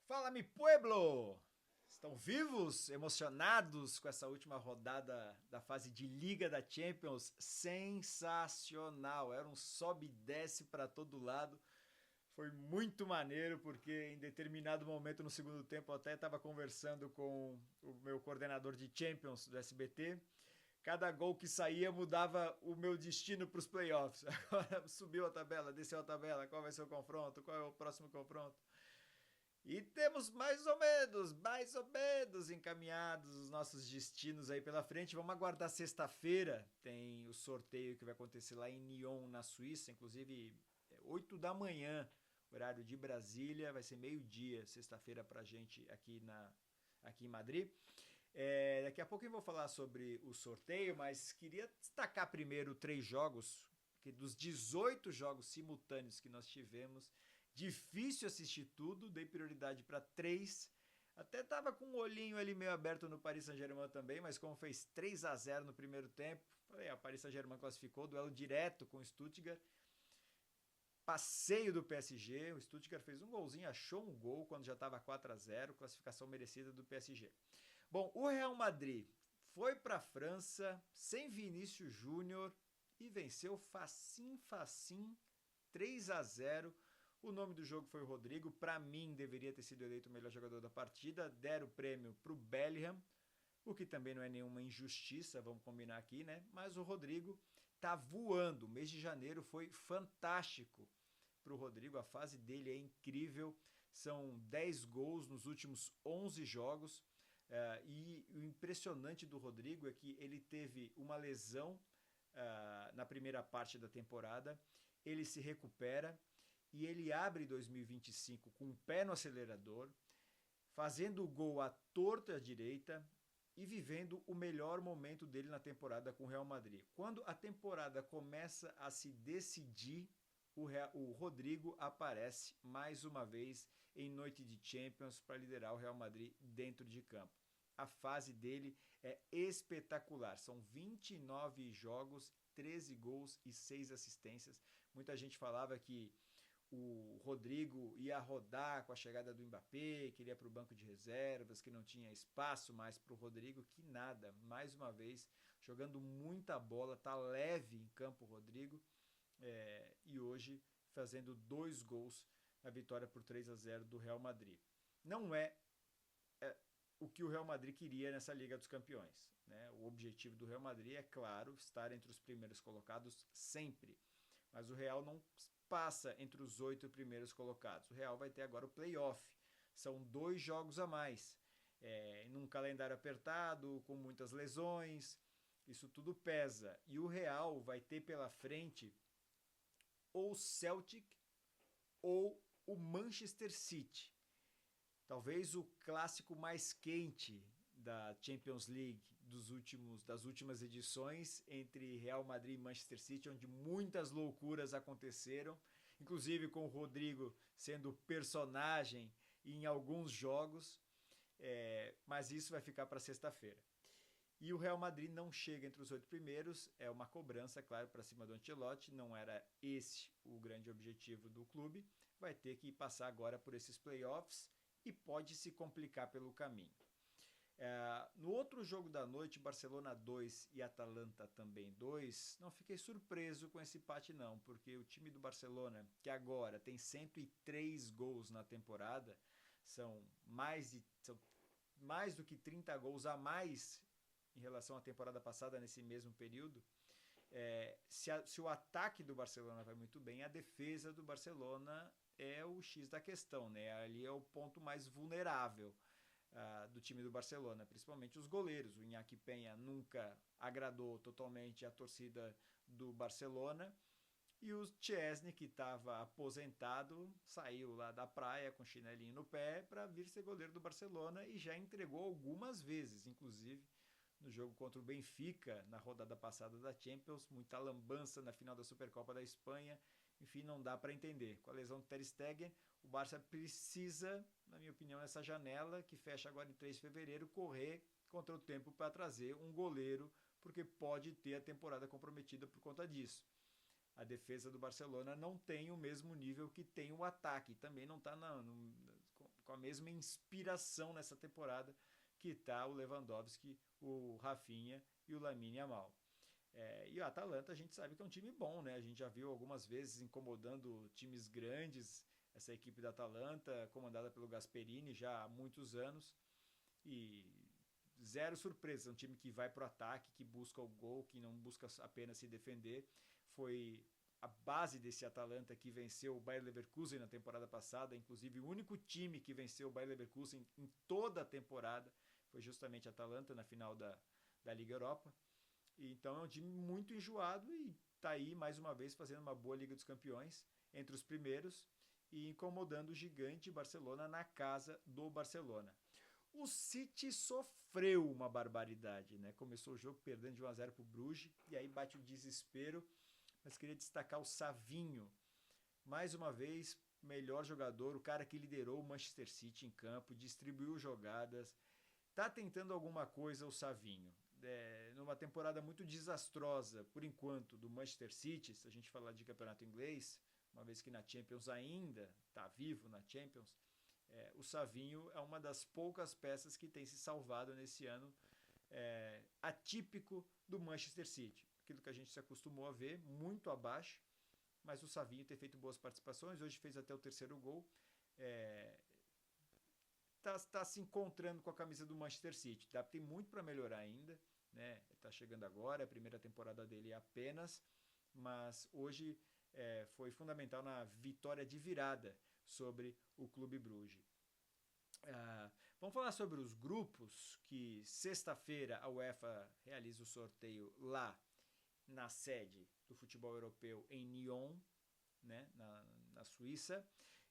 Fala, mi pueblo! Estão vivos, emocionados com essa última rodada da fase de Liga da Champions? Sensacional! Era um sobe e desce para todo lado. Foi muito maneiro porque em determinado momento no segundo tempo eu até estava conversando com o meu coordenador de Champions do SBT. Cada gol que saía mudava o meu destino para os playoffs. Agora subiu a tabela, desceu a tabela, qual vai ser o confronto, qual é o próximo confronto. E temos mais ou menos encaminhados os nossos destinos aí pela frente. Vamos aguardar sexta-feira. Tem o sorteio que vai acontecer lá em Nyon, na Suíça. Inclusive, 8 da manhã, horário de Brasília. Vai ser meio-dia, sexta-feira, pra gente aqui em Madrid. Daqui a pouco eu vou falar sobre o sorteio, mas queria destacar primeiro três jogos, que dos 18 jogos simultâneos que nós tivemos, difícil assistir tudo, dei prioridade para três. Até tava com um olhinho ali meio aberto no Paris Saint-Germain também, mas como fez 3-0 no primeiro tempo, falei, a Paris Saint-Germain classificou, duelo direto com o Stuttgart. Passeio do PSG, o Stuttgart fez um golzinho, achou um gol quando já estava 4-0, classificação merecida do PSG. Bom, o Real Madrid foi para a França sem Vinícius Júnior e venceu facim 3-0. O nome do jogo foi o Rodrigo. Para mim, deveria ter sido eleito o melhor jogador da partida. Deram o prêmio para o Bellingham, o que também não é nenhuma injustiça, vamos combinar aqui, né? Mas o Rodrigo tá voando. O mês de janeiro foi fantástico para o Rodrigo. A fase dele é incrível. São 10 gols nos últimos 11 jogos. E o impressionante do Rodrigo é que ele teve uma lesão na primeira parte da temporada. Ele se recupera e ele abre 2025 com o pé no acelerador, fazendo o gol à torta à direita e vivendo o melhor momento dele na temporada com o Real Madrid. Quando a temporada começa a se decidir, o Rodrigo aparece mais uma vez em noite de Champions para liderar o Real Madrid dentro de campo. A fase dele é espetacular. São 29 jogos, 13 gols e 6 assistências. Muita gente falava que o Rodrigo ia rodar com a chegada do Mbappé, que ele ia para o banco de reservas, que não tinha espaço mais para o Rodrigo, que nada. Mais uma vez, jogando muita bola, tá leve em campo o Rodrigo, e hoje fazendo 2 gols na vitória por 3-0 do Real Madrid. Não é o que o Real Madrid queria nessa Liga dos Campeões. Né? O objetivo do Real Madrid é, claro, estar entre os primeiros colocados sempre. Mas o Real não passa entre os 8 primeiros colocados. O Real vai ter agora o playoff. São 2 jogos a mais. Num calendário apertado, com muitas lesões, isso tudo pesa. E o Real vai ter pela frente ou o Celtic ou o Manchester City. Talvez o clássico mais quente da Champions League das últimas edições entre Real Madrid e Manchester City, onde muitas loucuras aconteceram, inclusive com o Rodrigo sendo personagem em alguns jogos, mas isso vai ficar para sexta-feira. E o Real Madrid não chega entre os 8 primeiros, é uma cobrança, claro, para cima do Ancelotti, não era esse o grande objetivo do clube, vai ter que passar agora por esses playoffs e pode se complicar pelo caminho. No outro jogo da noite, Barcelona 2 e Atalanta também 2, não fiquei surpreso com esse empate não, porque o time do Barcelona, que agora tem 103 gols na temporada, são mais do que 30 gols a mais em relação à temporada passada nesse mesmo período. Se o ataque do Barcelona vai muito bem, a defesa do Barcelona é o X da questão, né? Ali é o ponto mais vulnerável do time do Barcelona, principalmente os goleiros. O Iñaki Peña nunca agradou totalmente a torcida do Barcelona. E o Chesney, que estava aposentado, saiu lá da praia com chinelinho no pé para vir ser goleiro do Barcelona e já entregou algumas vezes, inclusive no jogo contra o Benfica, na rodada passada da Champions, muita lambança na final da Supercopa da Espanha. Enfim, não dá para entender. Com a lesão do Ter Stegen, o Barça precisa, na minha opinião, nessa janela, que fecha agora em 3 de fevereiro, correr contra o tempo para trazer um goleiro, porque pode ter a temporada comprometida por conta disso. A defesa do Barcelona não tem o mesmo nível que tem o ataque. Também não está com a mesma inspiração nessa temporada que está o Lewandowski, o Rafinha e o Lamine Yamal. E o Atalanta a gente sabe que é um time bom, né? A gente já viu algumas vezes incomodando times grandes, essa equipe da Atalanta, comandada pelo Gasperini já há muitos anos. E zero surpresa, é um time que vai pro ataque, que busca o gol, que não busca apenas se defender. Foi a base desse Atalanta que venceu o Bayer Leverkusen na temporada passada, inclusive o único time que venceu o Bayer Leverkusen em toda a temporada foi justamente a Atalanta na final da Liga Europa. Então é um time muito enjoado e está aí mais uma vez fazendo uma boa Liga dos Campeões entre os primeiros e incomodando o gigante Barcelona na casa do Barcelona. O City sofreu uma barbaridade, né? Começou o jogo perdendo de 1-0 para o Bruges e aí bate o desespero, mas queria destacar o Savinho. Mais uma vez, melhor jogador, o cara que liderou o Manchester City em campo, distribuiu jogadas, tá tentando alguma coisa o Savinho. Numa temporada muito desastrosa, por enquanto, do Manchester City, se a gente falar de campeonato inglês, uma vez que na Champions ainda está vivo na Champions, o Savinho é uma das poucas peças que tem se salvado nesse ano atípico do Manchester City. Aquilo que a gente se acostumou a ver, muito abaixo, mas o Savinho tem feito boas participações, hoje fez até o terceiro gol. Tá se encontrando com a camisa do Manchester City. Tem muito para melhorar ainda, né? Tá chegando agora, é a primeira temporada dele apenas, mas hoje foi fundamental na vitória de virada sobre o Clube Bruges. Vamos falar sobre os grupos, que sexta-feira a UEFA realiza o sorteio lá na sede do futebol europeu em Nyon, né? na Suíça,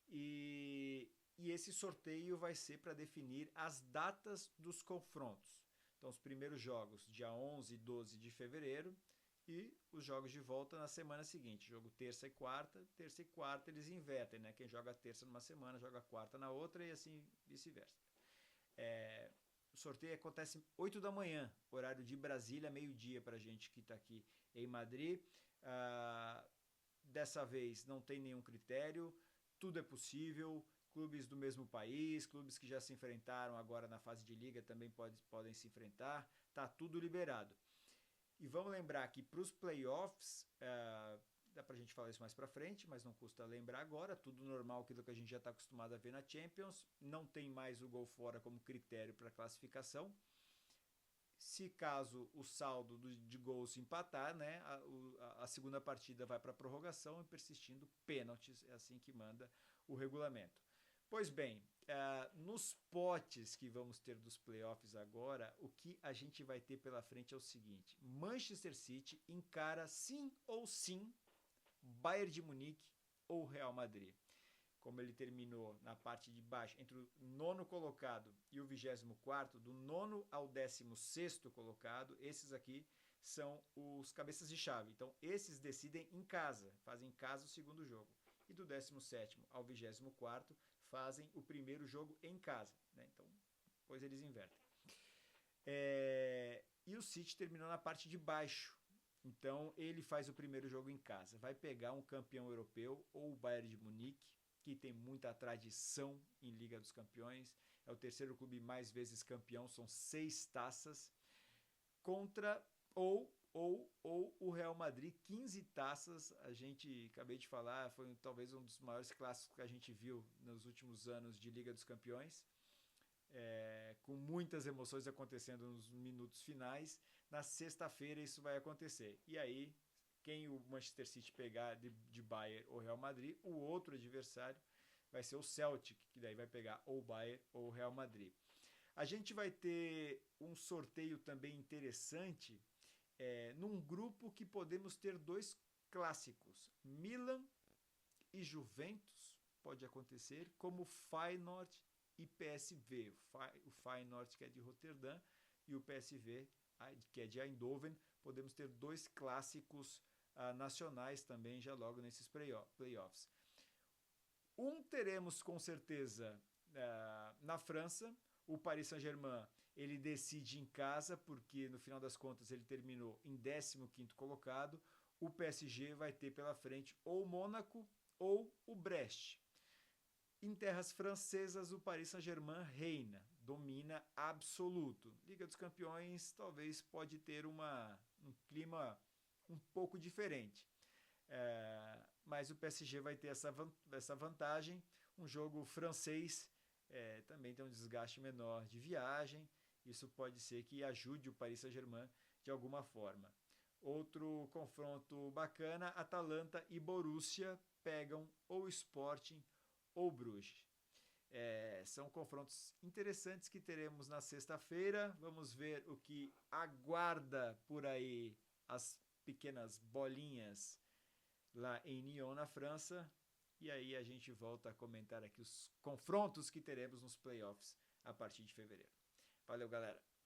e esse sorteio vai ser para definir as datas dos confrontos. Então, os primeiros jogos, dia 11 e 12 de fevereiro, e os jogos de volta na semana seguinte. Jogo terça e quarta eles invertem, né? Quem joga terça numa semana, joga quarta na outra e assim vice-versa. O sorteio acontece 8 da manhã, horário de Brasília, meio-dia para a gente que está aqui em Madrid. Dessa vez não tem nenhum critério, tudo é possível. Clubes do mesmo país, clubes que já se enfrentaram agora na fase de liga também podem se enfrentar, tá tudo liberado. E vamos lembrar que para os playoffs, dá para a gente falar isso mais para frente, mas não custa lembrar agora, tudo normal, aquilo que a gente já está acostumado a ver na Champions, não tem mais o gol fora como critério para classificação. Se caso o saldo de gols empatar, né, a segunda partida vai para a prorrogação e persistindo pênaltis, é assim que manda o regulamento. Pois bem, nos potes que vamos ter dos playoffs agora, o que a gente vai ter pela frente é o seguinte: Manchester City encara sim ou sim Bayern de Munique ou Real Madrid. Como ele terminou na parte de baixo, entre o 9º colocado e o 24º, do 9º ao 16º colocado, esses aqui são os cabeças de chave. Então, esses decidem em casa, fazem em casa o segundo jogo. E do 17º ao 24º, fazem o primeiro jogo em casa, né? Então, depois eles invertem. E o City terminou na parte de baixo. Então, ele faz o primeiro jogo em casa. Vai pegar um campeão europeu ou o Bayern de Munique, que tem muita tradição em Liga dos Campeões. É o terceiro clube mais vezes campeão, são 6 taças. Contra ou o Real Madrid, 15 taças. A gente, acabei de falar, foi talvez um dos maiores clássicos que a gente viu nos últimos anos de Liga dos Campeões, com muitas emoções acontecendo nos minutos finais. Na sexta-feira isso vai acontecer. E aí, quem o Manchester City pegar de Bayern ou Real Madrid, o outro adversário vai ser o Celtic, que daí vai pegar ou Bayern ou Real Madrid. A gente vai ter um sorteio também interessante, num grupo que podemos ter 2 clássicos, Milan e Juventus, pode acontecer, como Feyenoord e PSV. O Feyenoord, que é de Roterdã, e o PSV, que é de Eindhoven. Podemos ter 2 clássicos nacionais também já logo nesses playoffs. Teremos com certeza na França. O Paris Saint-Germain, ele decide em casa, porque no final das contas ele terminou em 15º colocado. O PSG vai ter pela frente ou o Mônaco ou o Brest. Em terras francesas, o Paris Saint-Germain reina, domina absoluto. Liga dos Campeões talvez pode ter um clima um pouco diferente. Mas o PSG vai ter essa vantagem. Um jogo francês também tem um desgaste menor de viagem. Isso pode ser que ajude o Paris Saint-Germain de alguma forma. Outro confronto bacana, Atalanta e Borussia pegam ou Sporting ou Bruges. São confrontos interessantes que teremos na sexta-feira. Vamos ver o que aguarda por aí as pequenas bolinhas lá em Nyon, na França. E aí a gente volta a comentar aqui os confrontos que teremos nos playoffs a partir de fevereiro. Valeu, galera!